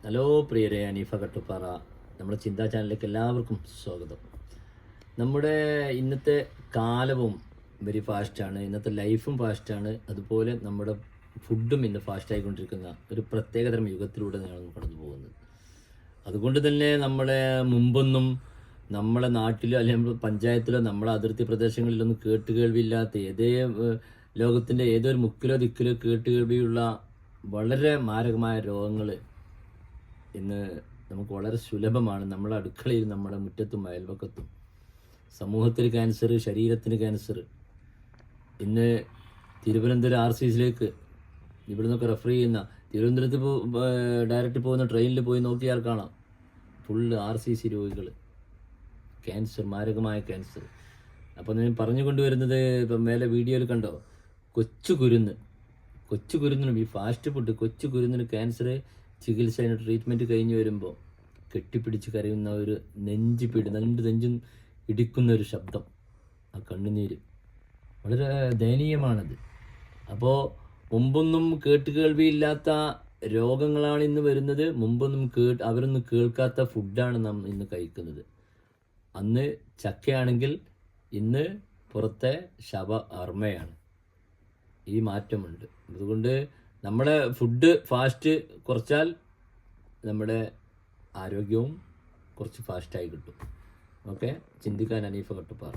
Hello പ്രിയരെ, അനീഫ കട്ടുപ്പാറ നമ്മുടെ ചിന്താ ചാനലിലേക്ക് എല്ലാവർക്കും സ്വാഗതം. നമ്മുടെ ഇന്നത്തെ കാലവും വെരി ഫാസ്റ്റാണ്, ഇന്നത്തെ ലൈഫും ഫാസ്റ്റാണ്. അതുപോലെ നമ്മുടെ ഫുഡും ഇന്ന് ഫാസ്റ്റായിക്കൊണ്ടിരിക്കുന്ന ഒരു പ്രത്യേകതരം യുഗത്തിലൂടെ ഞങ്ങൾ കടന്നു പോകുന്നത്. അതുകൊണ്ട് തന്നെ നമ്മളെ മുമ്പൊന്നും നമ്മളെ നാട്ടിലോ അല്ലെങ്കിൽ പഞ്ചായത്തിലോ നമ്മളെ അതിർത്തി പ്രദേശങ്ങളിലൊന്നും കേട്ടുകേൾവിയില്ലാത്ത ലോകത്തിൻ്റെ ഏതൊരു മുക്കിലോ ദിക്കിലോ കേട്ടുകേൾവിയുള്ള വളരെ മാരകമായ രോഗങ്ങൾ ഇന്ന് നമുക്ക് വളരെ സുലഭമാണ്. നമ്മുടെ അടുക്കളയിൽ, നമ്മുടെ മുറ്റത്തും അയൽവക്കത്തും. സമൂഹത്തിൽ ക്യാൻസർ, ശരീരത്തിന് ക്യാൻസർ. ഇന്ന് തിരുവനന്തപുരം RCCയിലേക്ക് ഇവിടെ നിന്നൊക്കെ റെഫർ ചെയ്യുന്ന, തിരുവനന്തപുരത്ത് ഡയറക്റ്റ് പോകുന്ന ട്രെയിനിൽ പോയി നോക്കിയാൽ കാണാം ഫുള്ള് RCC രോഗികൾ, ക്യാൻസർ, മാരകമായ ക്യാൻസർ. അപ്പോൾ ഞാൻ പറഞ്ഞു കൊണ്ടുവരുന്നത്, ഇപ്പം മേലെ വീഡിയോയിൽ കണ്ടോ, കൊച്ചു കുരുന്നിനും ഈ ഫാസ്റ്റ് ഫുഡ്, കൊച്ചു കുരുന്നിന് ക്യാൻസർ ചികിത്സ, ട്രീറ്റ്മെൻറ്റ് കഴിഞ്ഞ് വരുമ്പോൾ കെട്ടിപ്പിടിച്ച് കരയുന്ന ഒരു നെഞ്ചും ഇടിക്കുന്ന ഒരു ശബ്ദം, ആ കണ്ണുനീര് വളരെ ദയനീയമാണത്. അപ്പോൾ മുമ്പൊന്നും കേൾവിയില്ലാത്ത രോഗങ്ങളാണ് ഇന്ന് വരുന്നത്. മുമ്പൊന്നും അവരൊന്നും കേൾക്കാത്ത ഫുഡാണ് നാം ഇന്ന് കഴിക്കുന്നത്. അന്ന് ചക്കയാണെങ്കിൽ ഇന്ന് പുറത്തെ അർമ്മയാണ്. ഈ മാറ്റമുണ്ട്. അതുകൊണ്ട് നമ്മുടെ ഫുഡ് ഫാസ്റ്റ് കുറച്ചാൽ നമ്മുടെ ആരോഗ്യവും കുറച്ച് ഫാസ്റ്റായി കിട്ടും. ഓക്കെ, ചിന്തിക്കാൻ അനീഫ കട്ടുപ്പാറ.